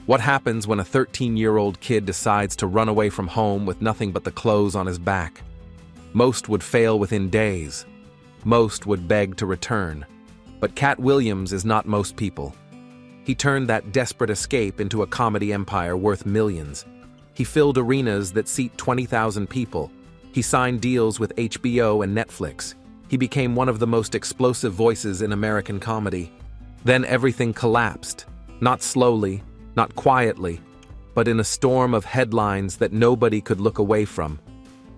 What happens when a 13-year-old kid decides to run away from home with nothing but the clothes on his back? Most would fail within days. Most would beg to return. But Katt Williams is not most people. He turned that desperate escape into a comedy empire worth millions. He filled arenas that seat 20,000 people. He signed deals with HBO and Netflix. He became one of the most explosive voices in American comedy. Then everything collapsed, not slowly, not quietly, but in a storm of headlines that nobody could look away from.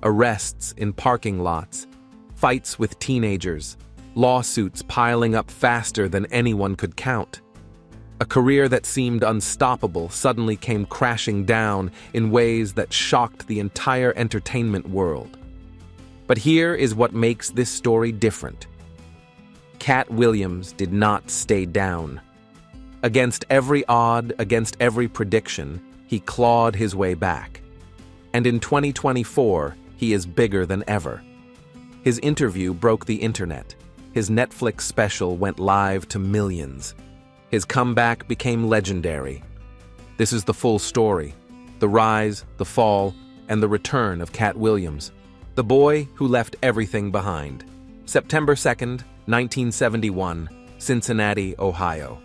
Arrests in parking lots, fights with teenagers, lawsuits piling up faster than anyone could count. A career that seemed unstoppable suddenly came crashing down in ways that shocked the entire entertainment world. But here is what makes this story different. Katt Williams did not stay down. Against every odd, against every prediction, he clawed his way back. And in 2024, he is bigger than ever. His interview broke the internet. His Netflix special went live to millions. His comeback became legendary. This is the full story: the rise, the fall, and the return of Katt Williams, the boy who left everything behind. September 2nd, 1971, Cincinnati, Ohio.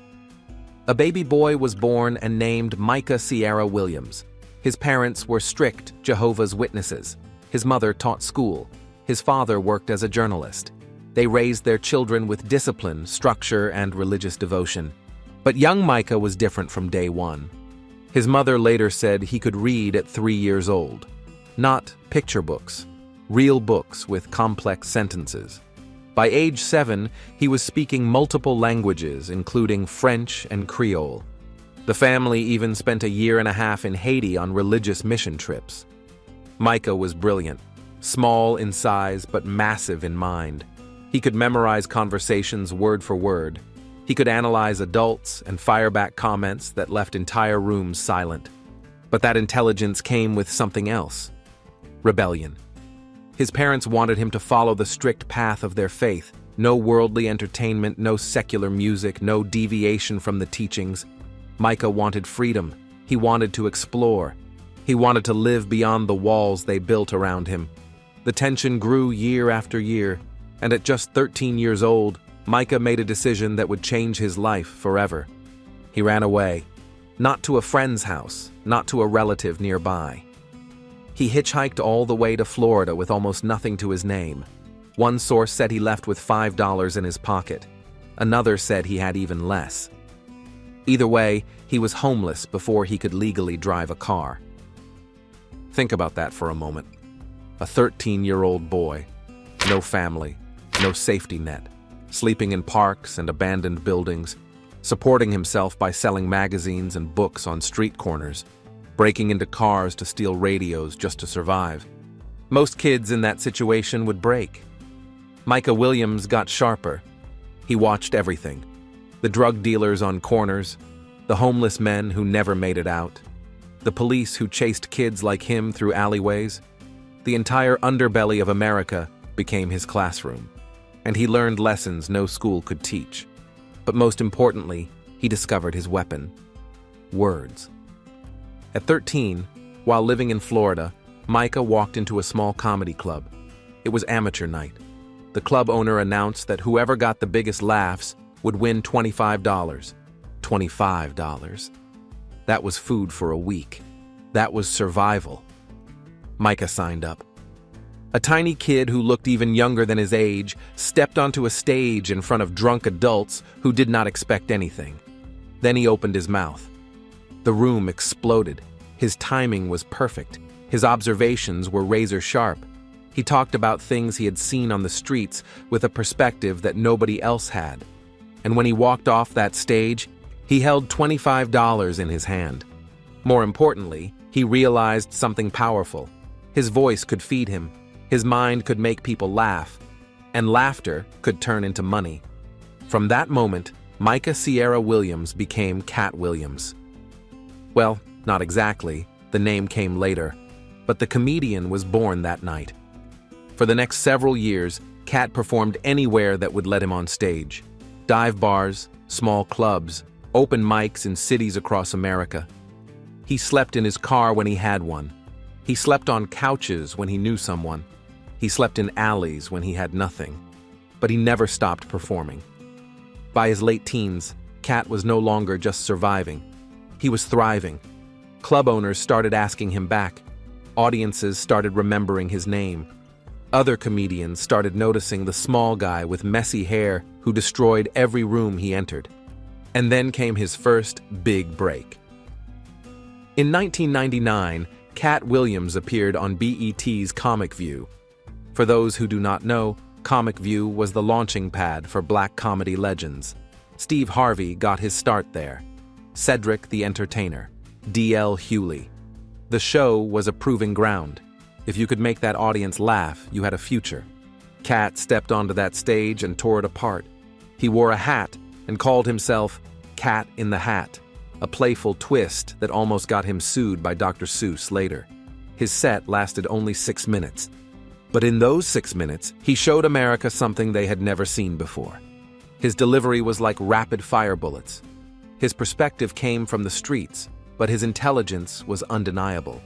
A baby boy was born and named Micah Sierra Williams. His parents were strict Jehovah's Witnesses. His mother taught school. His father worked as a journalist. They raised their children with discipline, structure, and religious devotion. But young Micah was different from day one. His mother later said he could read at 3 years old. Not picture books, real books with complex sentences. By age 7, he was speaking multiple languages, including French and Creole. The family even spent a year and a half in Haiti on religious mission trips. Micah was brilliant, small in size but massive in mind. He could memorize conversations word for word. He could analyze adults and fire back comments that left entire rooms silent. But that intelligence came with something else: rebellion. His parents wanted him to follow the strict path of their faith. No worldly entertainment, no secular music, no deviation from the teachings. Micah wanted freedom. He wanted to explore. He wanted to live beyond the walls they built around him. The tension grew year after year, and at just 13 years old, Micah made a decision that would change his life forever. He ran away. Not to a friend's house, not to a relative nearby. He hitchhiked all the way to Florida with almost nothing to his name. One source said he left with $5 in his pocket. Another said he had even less. Either way, he was homeless before he could legally drive a car. Think about that for a moment. A 13-year-old boy, no family, no safety net, sleeping in parks and abandoned buildings, supporting himself by selling magazines and books on street corners, breaking into cars to steal radios just to survive. Most kids in that situation would break. Micah Williams got sharper. He watched everything: the drug dealers on corners, the homeless men who never made it out, the police who chased kids like him through alleyways. The entire underbelly of America became his classroom, and he learned lessons no school could teach. But most importantly, he discovered his weapon: words. At 13, while living in Florida, Micah walked into a small comedy club. It was amateur night. The club owner announced that whoever got the biggest laughs would win $25. $25. That was food for a week. That was survival. Micah signed up. A tiny kid who looked even younger than his age stepped onto a stage in front of drunk adults who did not expect anything. Then he opened his mouth. The room exploded. His timing was perfect. His observations were razor sharp. He talked about things he had seen on the streets with a perspective that nobody else had. And when he walked off that stage, he held $25 in his hand. More importantly, he realized something powerful. His voice could feed him. His mind could make people laugh. And laughter could turn into money. From that moment, Micah Sierra Williams became Katt Williams. Well, not exactly. The name came later. But the comedian was born that night. For the next several years, Katt performed anywhere that would let him on stage. Dive bars, small clubs, open mics in cities across America. He slept in his car when he had one. He slept on couches when he knew someone. He slept in alleys when he had nothing. But he never stopped performing. By his late teens, Katt was no longer just surviving. He was thriving. Club owners started asking him back. Audiences started remembering his name. Other comedians started noticing the small guy with messy hair who destroyed every room he entered. And then came his first big break. In 1999, Katt Williams appeared on BET's Comic View. For those who do not know, Comic View was the launching pad for black comedy legends. Steve Harvey got his start there. Cedric the Entertainer, D.L. Hewley. The show was a proving ground. If you could make that audience laugh, you had a future. Katt stepped onto that stage and tore it apart. He wore a hat and called himself Cat in the Hat, a playful twist that almost got him sued by Dr. Seuss later. His set lasted only 6 minutes. But in those 6 minutes, he showed America something they had never seen before. His delivery was like rapid-fire bullets. His perspective came from the streets, but his intelligence was undeniable.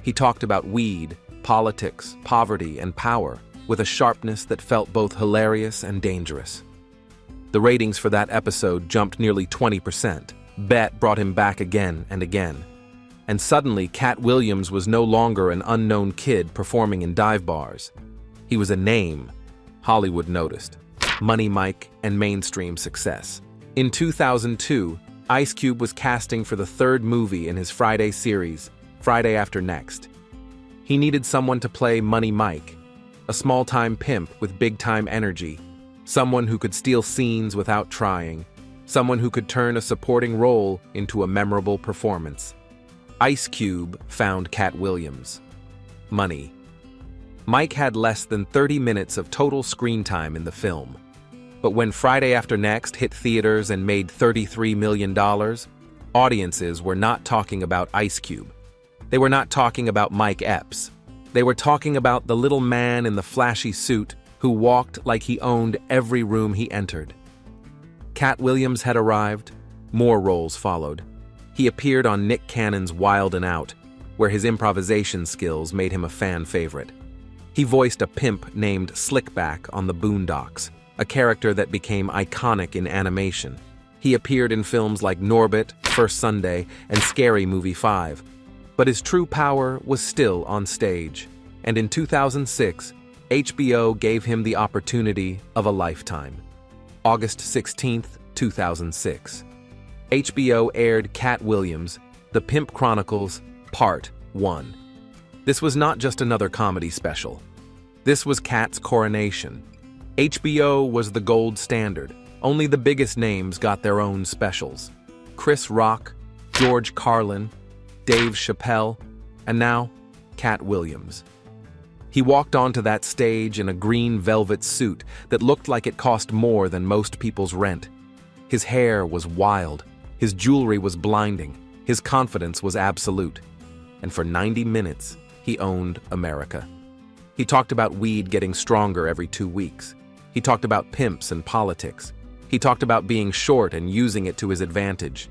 He talked about weed, politics, poverty, and power with a sharpness that felt both hilarious and dangerous. The ratings for that episode jumped nearly 20%. Bet brought him back again and again. And suddenly, Katt Williams was no longer an unknown kid performing in dive bars. He was a name. Hollywood noticed. Money Mike and mainstream success. In 2002, Ice Cube was casting for the third movie in his Friday series, Friday After Next. He needed someone to play Money Mike, a small-time pimp with big-time energy, someone who could steal scenes without trying, someone who could turn a supporting role into a memorable performance. Ice Cube found Katt Williams. Money. Mike had less than 30 minutes of total screen time in the film. But when Friday After Next hit theaters and made $33 million, audiences were not talking about Ice Cube. They were not talking about Mike Epps. They were talking about the little man in the flashy suit who walked like he owned every room he entered. Katt Williams had arrived. More roles followed. He appeared on Nick Cannon's Wild 'N Out, where his improvisation skills made him a fan favorite. He voiced a pimp named Slickback on The Boondocks, a character that became iconic in animation. He appeared in films like Norbit, First Sunday, and Scary Movie 5. But his true power was still on stage, and in 2006, HBO gave him the opportunity of a lifetime. August 16, 2006. HBO aired Katt Williams, The Pimp Chronicles, Part 1. This was not just another comedy special. This was Katt's coronation. HBO was the gold standard. Only the biggest names got their own specials. Chris Rock, George Carlin, Dave Chappelle, and now, Katt Williams. He walked onto that stage in a green velvet suit that looked like it cost more than most people's rent. His hair was wild. His jewelry was blinding. His confidence was absolute. And for 90 minutes, he owned America. He talked about weed getting stronger every 2 weeks. He talked about pimps and politics. He talked about being short and using it to his advantage.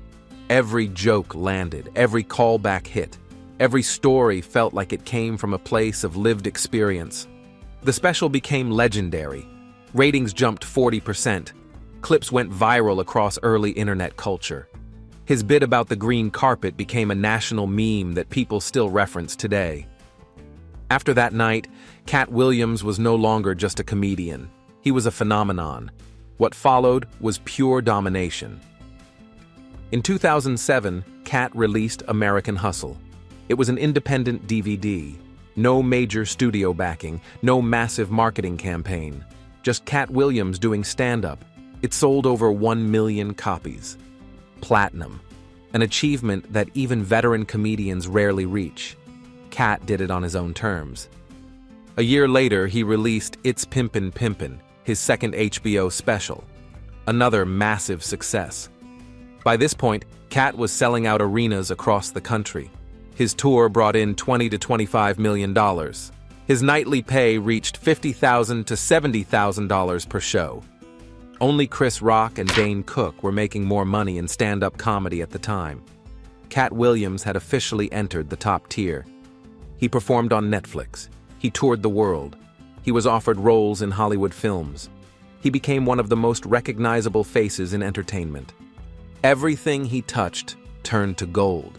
Every joke landed, every callback hit. Every story felt like it came from a place of lived experience. The special became legendary. Ratings jumped 40%. Clips went viral across early internet culture. His bit about the green carpet became a national meme that people still reference today. After that night, Katt Williams was no longer just a comedian. He was a phenomenon. What followed was pure domination. In 2007, Katt released American Hustle. It was an independent DVD. No major studio backing, no massive marketing campaign. Just Katt Williams doing stand-up. It sold over 1 million copies. Platinum, an achievement that even veteran comedians rarely reach. Katt did it on his own terms. A year later, he released It's Pimpin' Pimpin', his second HBO special. Another massive success. By this point, Katt was selling out arenas across the country. His tour brought in $20 to $25 million. His nightly pay reached $50,000 to $70,000 per show. Only Chris Rock and Dane Cook were making more money in stand-up comedy at the time. Katt Williams had officially entered the top tier. He performed on Netflix. He toured the world. He was offered roles in Hollywood films. He became one of the most recognizable faces in entertainment. Everything he touched turned to gold.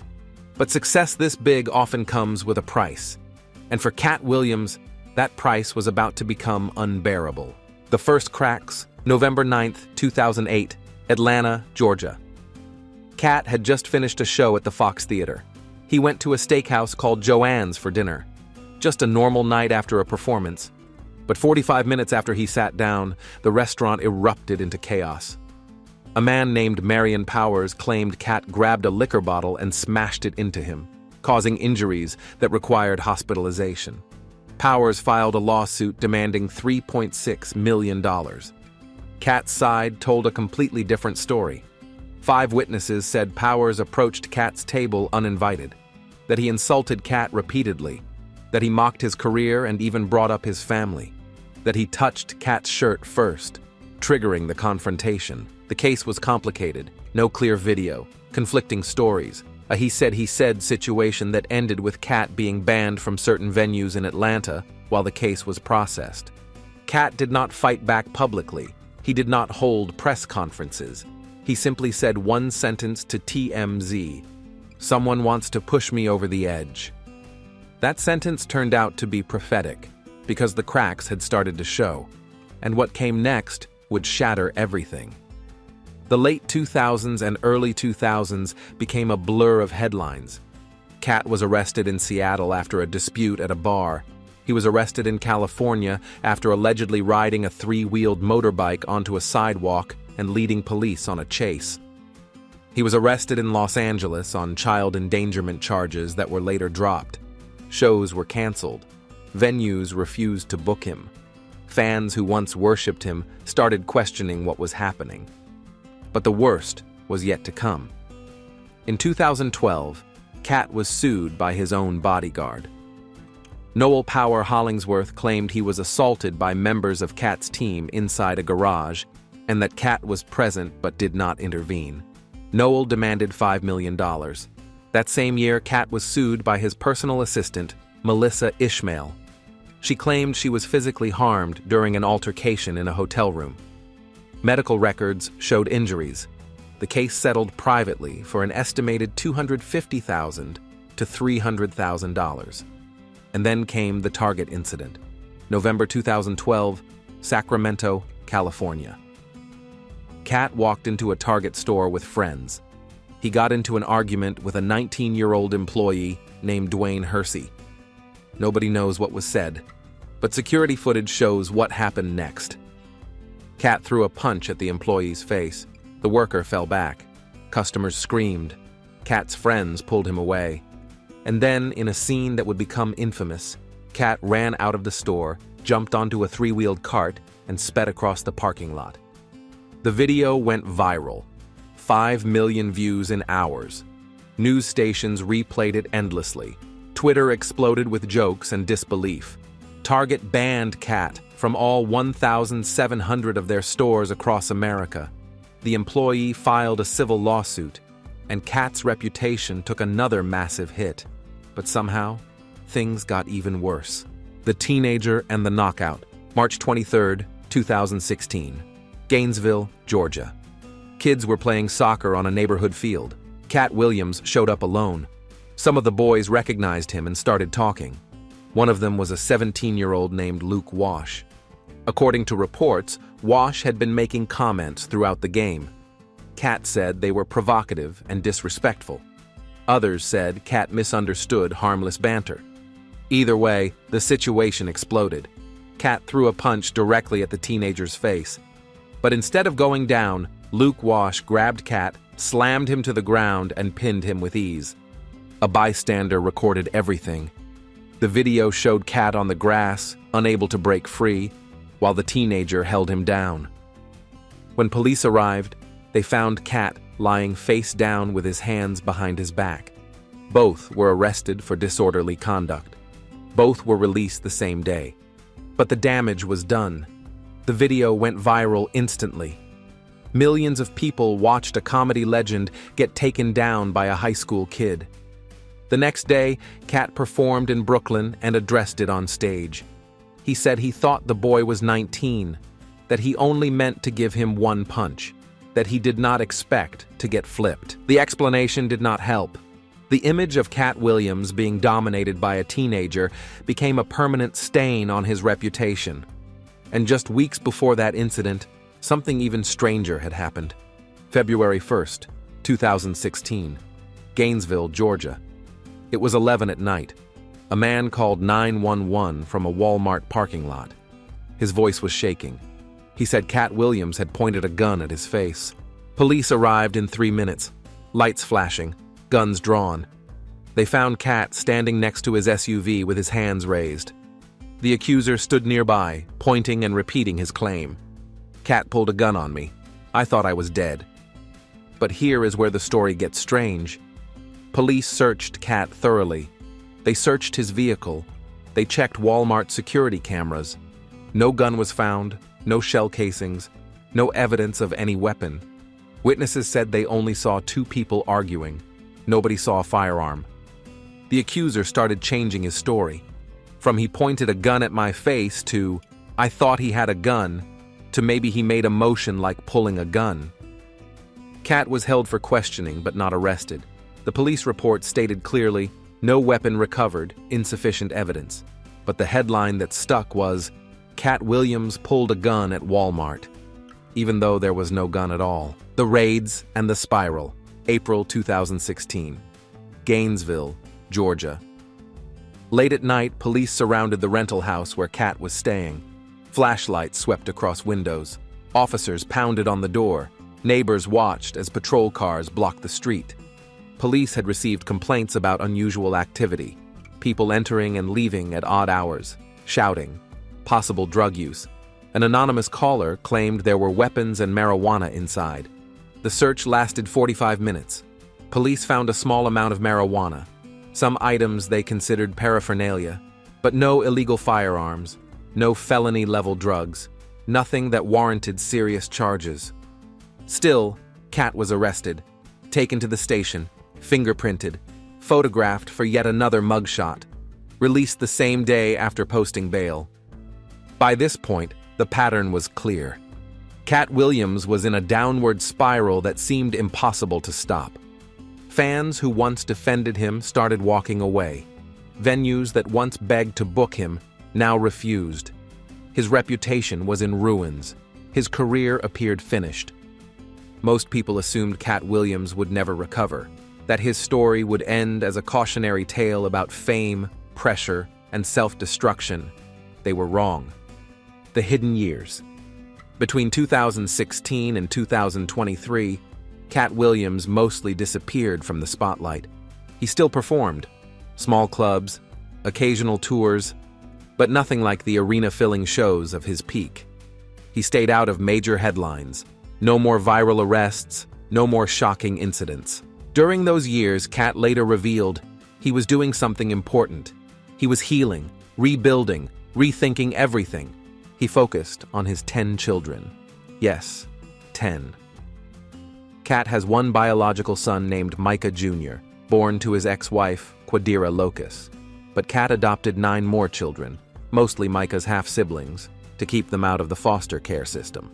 But success this big often comes with a price. And for Katt Williams, that price was about to become unbearable. The first cracks, November 9th, 2008, Atlanta, Georgia. Katt had just finished a show at the Fox Theater. He went to a steakhouse called Joanne's for dinner. Just a normal night after a performance. But 45 minutes after he sat down, the restaurant erupted into chaos. A man named Marion Powers claimed Katt grabbed a liquor bottle and smashed it into him, causing injuries that required hospitalization. Powers filed a lawsuit demanding $3.6 million. Katt's side told a completely different story. 5 witnesses said Powers approached Katt's table uninvited, that he insulted Katt repeatedly, that he mocked his career and even brought up his family, that he touched Katt's shirt first, triggering the confrontation. The case was complicated, no clear video, conflicting stories, a he-said situation that ended with Katt being banned from certain venues in Atlanta while the case was processed. Katt did not fight back publicly. He did not hold press conferences. He simply said one sentence to TMZ, "Someone wants to push me over the edge." That sentence turned out to be prophetic, because the cracks had started to show, and what came next would shatter everything. The late 2000s and early 2000s became a blur of headlines. Katt was arrested in Seattle after a dispute at a bar. He was arrested in California after allegedly riding a 3-wheeled motorbike onto a sidewalk and leading police on a chase. He was arrested in Los Angeles on child endangerment charges that were later dropped. Shows were canceled. Venues refused to book him. Fans who once worshipped him started questioning what was happening. But the worst was yet to come. In 2012, Katt was sued by his own bodyguard. Noel Power Hollingsworth claimed he was assaulted by members of Katt's team inside a garage and that Katt was present but did not intervene. Noel demanded $5 million. That same year, Katt was sued by his personal assistant, Melissa Ishmael. She claimed she was physically harmed during an altercation in a hotel room. Medical records showed injuries. The case settled privately for an estimated $250,000 to $300,000. And then came the Target incident, November 2012, Sacramento, California. Katt walked into a Target store with friends. He got into an argument with a 19-year-old employee named Dwayne Hersey. Nobody knows what was said, but security footage shows what happened next. Katt threw a punch at the employee's face. The worker fell back. Customers screamed. Katt's friends pulled him away. And then, in a scene that would become infamous, Katt ran out of the store, jumped onto a 3-wheeled cart, and sped across the parking lot. The video went viral. 5 million views in hours. News stations replayed it endlessly. Twitter exploded with jokes and disbelief. Target banned Katt from all 1,700 of their stores across America. The employee filed a civil lawsuit, and Katt's reputation took another massive hit. But somehow, things got even worse. The Teenager and the Knockout, March 23, 2016. Gainesville, Georgia. Kids were playing soccer on a neighborhood field. Katt Williams showed up alone. Some of the boys recognized him and started talking. One of them was a 17-year-old named Luke Wash. According to reports, Wash had been making comments throughout the game. Katt said they were provocative and disrespectful. Others said Katt misunderstood harmless banter. Either way, the situation exploded. Katt threw a punch directly at the teenager's face. But instead of going down, Luke Wash grabbed Katt, slammed him to the ground, and pinned him with ease. A bystander recorded everything. The video showed Katt on the grass, unable to break free, while the teenager held him down. When police arrived, they found Katt lying face down with his hands behind his back. Both were arrested for disorderly conduct. Both were released the same day. But the damage was done. The video went viral instantly. Millions of people watched a comedy legend get taken down by a high school kid. The next day, Katt performed in Brooklyn and addressed it on stage. He said he thought the boy was 19, that he only meant to give him one punch, that he did not expect to get flipped. The explanation did not help. The image of Katt Williams being dominated by a teenager became a permanent stain on his reputation. And just weeks before that incident, something even stranger had happened. February 1st, 2016, Gainesville, Georgia. It was 11 at night. A man called 911 from a Walmart parking lot. His voice was shaking. He said Katt Williams had pointed a gun at his face. Police arrived in 3 minutes, lights flashing, guns drawn. They found Katt standing next to his SUV with his hands raised. The accuser stood nearby, pointing and repeating his claim. Katt pulled a gun on me. I thought I was dead. But here is where the story gets strange. Police searched Katt thoroughly. They searched his vehicle. They checked Walmart security cameras. No gun was found, no shell casings, no evidence of any weapon. Witnesses said they only saw 2 people arguing. Nobody saw a firearm. The accuser started changing his story. From "he pointed a gun at my face" to "I thought he had a gun" to maybe he made a motion like pulling a gun. Katt was held for questioning but not arrested. The police report stated clearly, "No weapon recovered, insufficient evidence." But the headline that stuck was, "Katt Williams pulled a gun at Walmart," even though there was no gun at all. The Raids and the Spiral, April 2016. Gainesville, Georgia. Late at night, police surrounded the rental house where Katt was staying. Flashlights swept across windows. Officers pounded on the door. Neighbors watched as patrol cars blocked the street. Police had received complaints about unusual activity, people entering and leaving at odd hours, shouting, possible drug use. An anonymous caller claimed there were weapons and marijuana inside. The search lasted 45 minutes. Police found a small amount of marijuana, some items they considered paraphernalia, but no illegal firearms, no felony-level drugs, nothing that warranted serious charges. Still, Katt was arrested, taken to the station, fingerprinted, photographed for yet another mugshot, released the same day after posting bail. By this point, the pattern was clear. Katt Williams was in a downward spiral that seemed impossible to stop. Fans who once defended him started walking away. Venues that once begged to book him now refused. His reputation was in ruins. His career appeared finished. Most people assumed Katt Williams would never recover, that his story would end as a cautionary tale about fame, pressure, and self-destruction. They were wrong. The hidden years. Between 2016 and 2023, Katt Williams mostly disappeared from the spotlight. He still performed, small clubs, occasional tours, but nothing like the arena-filling shows of his peak. He stayed out of major headlines. No more viral arrests, no more shocking incidents. During those years, Katt later revealed he was doing something important. He was healing, rebuilding, rethinking everything. He focused on his 10 children. Yes, 10. Katt has one biological son named Micah Jr., born to his ex-wife, Quadira Locus. But Katt adopted 9 more children, mostly Micah's half-siblings, to keep them out of the foster care system.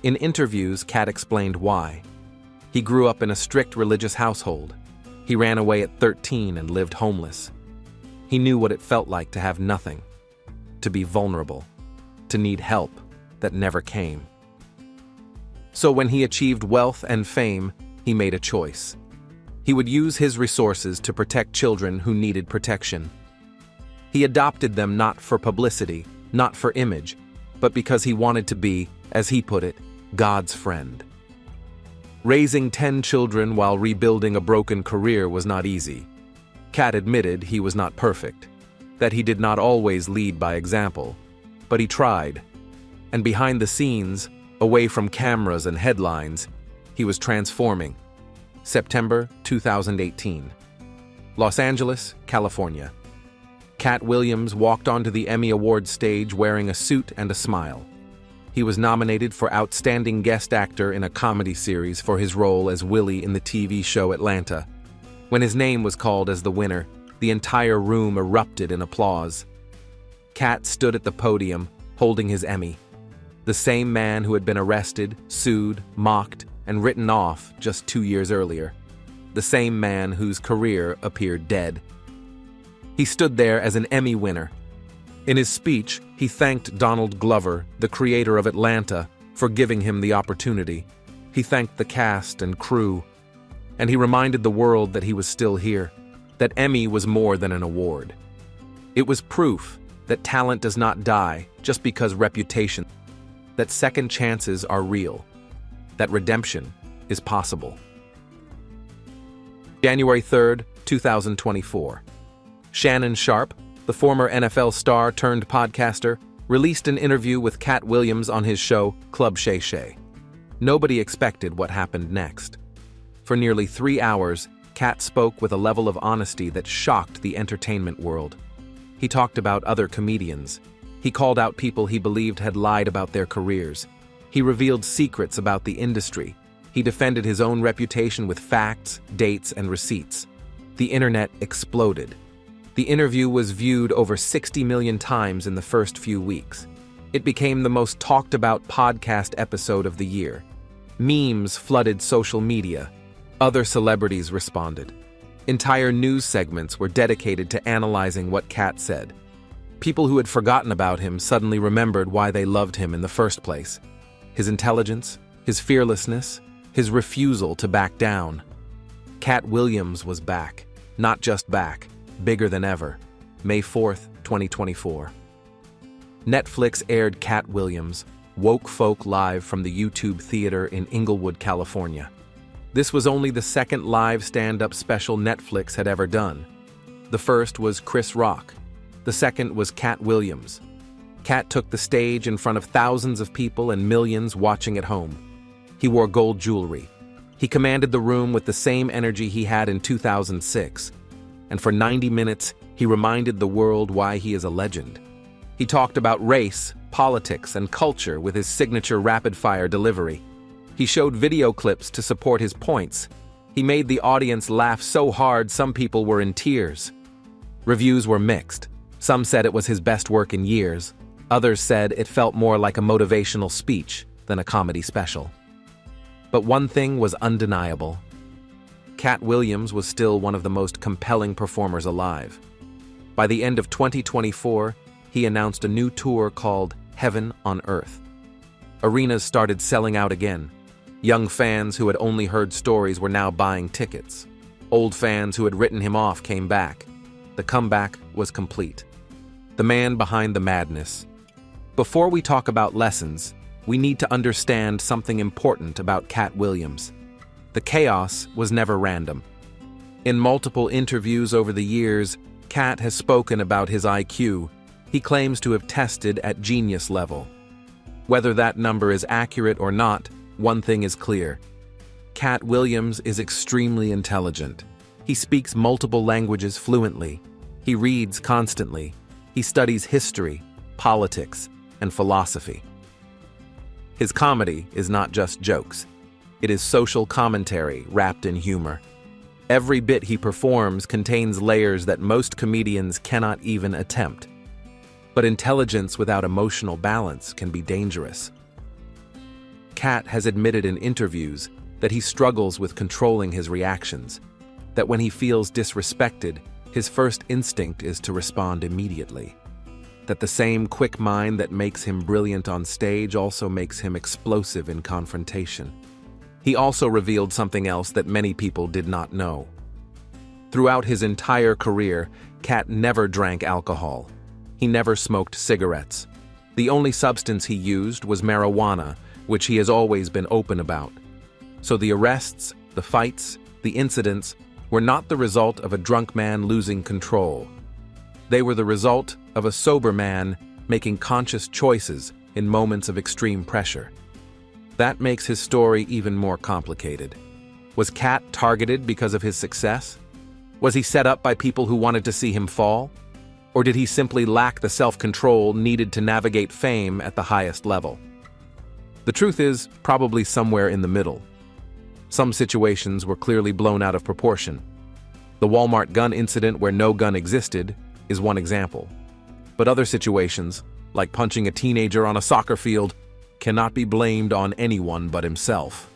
In interviews, Katt explained why. He grew up in a strict religious household. He ran away at 13 and lived homeless. He knew what it felt like to have nothing, to be vulnerable, to need help that never came. So when he achieved wealth and fame, he made a choice. He would use his resources to protect children who needed protection. He adopted them not for publicity, not for image, but because he wanted to be, as he put it, God's friend. Raising 10 children while rebuilding a broken career was not easy. Katt admitted he was not perfect, that he did not always lead by example, but he tried. And behind the scenes, away from cameras and headlines, he was transforming. September 2018. Los Angeles, California. Katt Williams walked onto the Emmy Awards stage wearing a suit and a smile. He was nominated for Outstanding Guest Actor in a Comedy Series for his role as Willie in the TV show Atlanta. When his name was called as the winner, the entire room erupted in applause. Katt stood at the podium, holding his Emmy. The same man who had been arrested, sued, mocked, and written off just 2 years earlier. The same man whose career appeared dead. He stood there as an Emmy winner. In his speech, he thanked Donald Glover, the creator of Atlanta, for giving him the opportunity. He thanked the cast and crew. And he reminded the world that he was still here, that Emmy was more than an award. It was proof that talent does not die just because reputation, that second chances are real, that redemption is possible. January 3rd, 2024. Shannon Sharpe, the former NFL star turned podcaster, released an interview with Katt Williams on his show Club Shay Shay. Nobody expected what happened next. For nearly 3 hours, Katt spoke with a level of honesty that shocked the entertainment world. He talked about other comedians. He called out people he believed had lied about their careers. He revealed secrets about the industry. He defended his own reputation with facts, dates, and receipts. The internet exploded. The interview was viewed over 60 million times in the first few weeks. It became the most talked about podcast episode of the year. Memes flooded social media. Other celebrities responded. Entire news segments were dedicated to analyzing what Katt said. People who had forgotten about him suddenly remembered why they loved him in the first place. His intelligence, his fearlessness, his refusal to back down. Katt Williams was back. Not just back, bigger than ever. May 4th, 2024. Netflix aired Katt Williams, Woke Folk live from the YouTube Theater in Inglewood, California. This was only the second live stand-up special Netflix had ever done. The first was Chris Rock. The second was Katt Williams. Katt took the stage in front of thousands of people and millions watching at home. He wore gold jewelry. He commanded the room with the same energy he had in 2006. And for 90 minutes, he reminded the world why he is a legend. He talked about race, politics, and culture with his signature rapid-fire delivery. He showed video clips to support his points. He made the audience laugh so hard some people were in tears. Reviews were mixed. Some said it was his best work in years. Others said it felt more like a motivational speech than a comedy special. But one thing was undeniable. Katt Williams was still one of the most compelling performers alive. By the end of 2024, he announced a new tour called Heaven on Earth. Arenas started selling out again. Young fans who had only heard stories were now buying tickets. Old fans who had written him off came back. The comeback was complete. The man behind the madness. Before we talk about lessons, we need to understand something important about Katt Williams. The chaos was never random. In multiple interviews over the years, Katt has spoken about his IQ. He claims to have tested at genius level. Whether that number is accurate or not, one thing is clear. Katt Williams is extremely intelligent. He speaks multiple languages fluently. He reads constantly. He studies history, politics, and philosophy. His comedy is not just jokes. It is social commentary wrapped in humor. Every bit he performs contains layers that most comedians cannot even attempt. But intelligence without emotional balance can be dangerous. Katt has admitted in interviews that he struggles with controlling his reactions, that when he feels disrespected, his first instinct is to respond immediately, that the same quick mind that makes him brilliant on stage also makes him explosive in confrontation. He also revealed something else that many people did not know. Throughout his entire career, Katt never drank alcohol. He never smoked cigarettes. The only substance he used was marijuana, which he has always been open about. So the arrests, the fights, the incidents were not the result of a drunk man losing control. They were the result of a sober man making conscious choices in moments of extreme pressure. That makes his story even more complicated. Was Katt targeted because of his success? Was he set up by people who wanted to see him fall? Or did he simply lack the self-control needed to navigate fame at the highest level? The truth is probably somewhere in the middle. Some situations were clearly blown out of proportion. The Walmart gun incident where no gun existed is one example. But other situations, like punching a teenager on a soccer field, cannot be blamed on anyone but himself.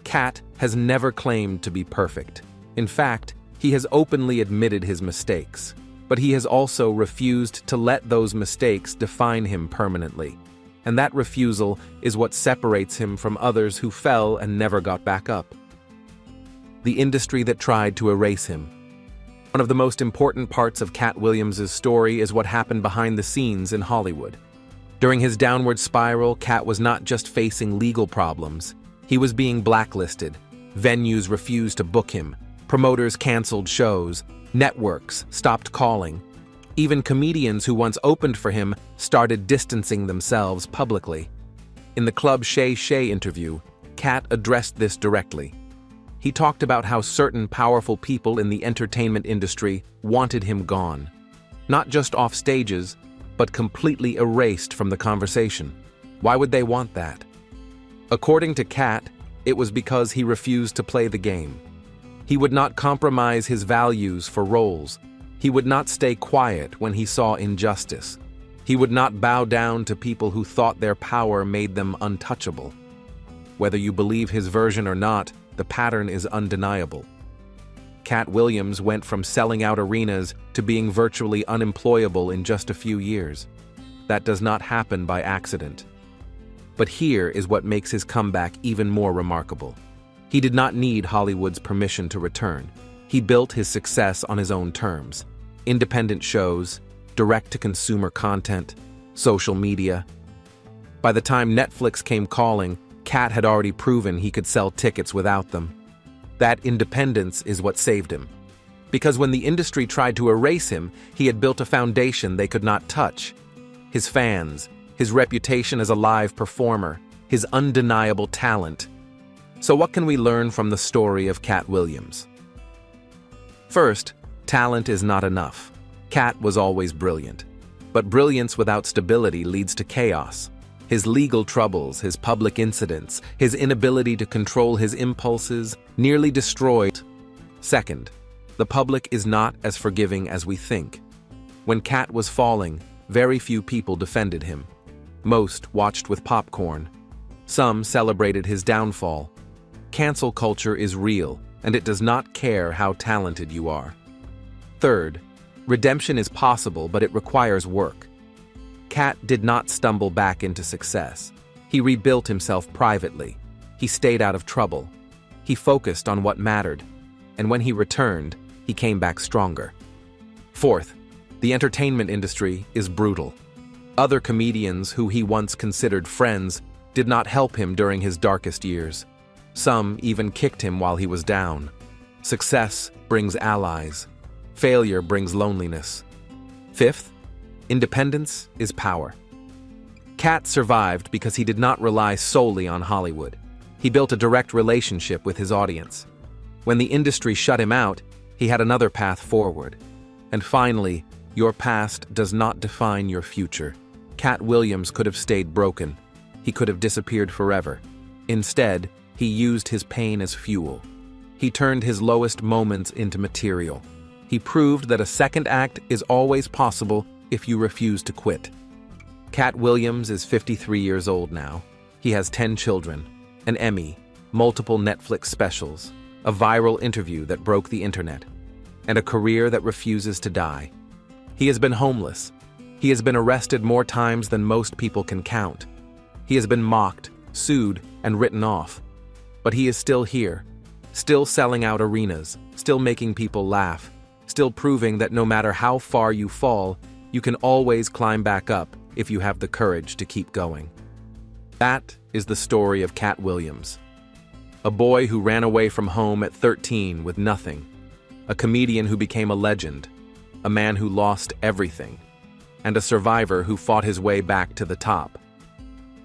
Katt has never claimed to be perfect. In fact, he has openly admitted his mistakes, but he has also refused to let those mistakes define him permanently. And that refusal is what separates him from others who fell and never got back up. The industry that tried to erase him. One of the most important parts of Katt Williams' story is what happened behind the scenes in Hollywood. During his downward spiral, Katt was not just facing legal problems. He was being blacklisted. Venues refused to book him. Promoters canceled shows. Networks stopped calling. Even comedians who once opened for him started distancing themselves publicly. In the Club Shay Shay interview, Katt addressed this directly. He talked about how certain powerful people in the entertainment industry wanted him gone. Not just off stages, but completely erased from the conversation. Why would they want that? According to Katt, it was because he refused to play the game. He would not compromise his values for roles. He would not stay quiet when he saw injustice. He would not bow down to people who thought their power made them untouchable. Whether you believe his version or not, the pattern is undeniable. Katt Williams went from selling out arenas to being virtually unemployable in just a few years. That does not happen by accident. But here is what makes his comeback even more remarkable. He did not need Hollywood's permission to return. He built his success on his own terms. Independent shows, direct-to-consumer content, social media. By the time Netflix came calling, Katt had already proven he could sell tickets without them. That independence is what saved him. Because when the industry tried to erase him, he had built a foundation they could not touch. His fans, his reputation as a live performer, his undeniable talent. So what can we learn from the story of Katt Williams? First, talent is not enough. Katt was always brilliant. But brilliance without stability leads to chaos. His legal troubles, his public incidents, his inability to control his impulses nearly destroyed. Second, the public is not as forgiving as we think. When Katt was falling, very few people defended him. Most watched with popcorn. Some celebrated his downfall. Cancel culture is real, and it does not care how talented you are. Third, redemption is possible, but it requires work. Katt did not stumble back into success. He rebuilt himself privately. He stayed out of trouble. He focused on what mattered. And when he returned, he came back stronger. Fourth, the entertainment industry is brutal. Other comedians who he once considered friends did not help him during his darkest years. Some even kicked him while he was down. Success brings allies. Failure brings loneliness. Fifth, independence is power. Katt survived because he did not rely solely on Hollywood. He built a direct relationship with his audience. When the industry shut him out, he had another path forward. And finally, your past does not define your future. Katt Williams could have stayed broken. He could have disappeared forever. Instead, he used his pain as fuel. He turned his lowest moments into material. He proved that a second act is always possible if you refuse to quit. Katt Williams is 53 years old now. He has 10 children, an Emmy, multiple Netflix specials, a viral interview that broke the internet, and a career that refuses to die. He has been homeless. He has been arrested more times than most people can count. He has been mocked, sued, and written off. But he is still here, still selling out arenas, still making people laugh, still proving that no matter how far you fall, you can always climb back up if you have the courage to keep going. That is the story of Katt Williams. A boy who ran away from home at 13 with nothing. A comedian who became a legend. A man who lost everything. And a survivor who fought his way back to the top.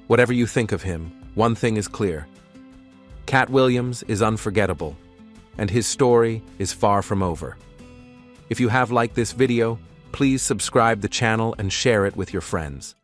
Whatever you think of him, one thing is clear. Katt Williams is unforgettable, and his story is far from over. If you have liked this video, please subscribe the channel and share it with your friends.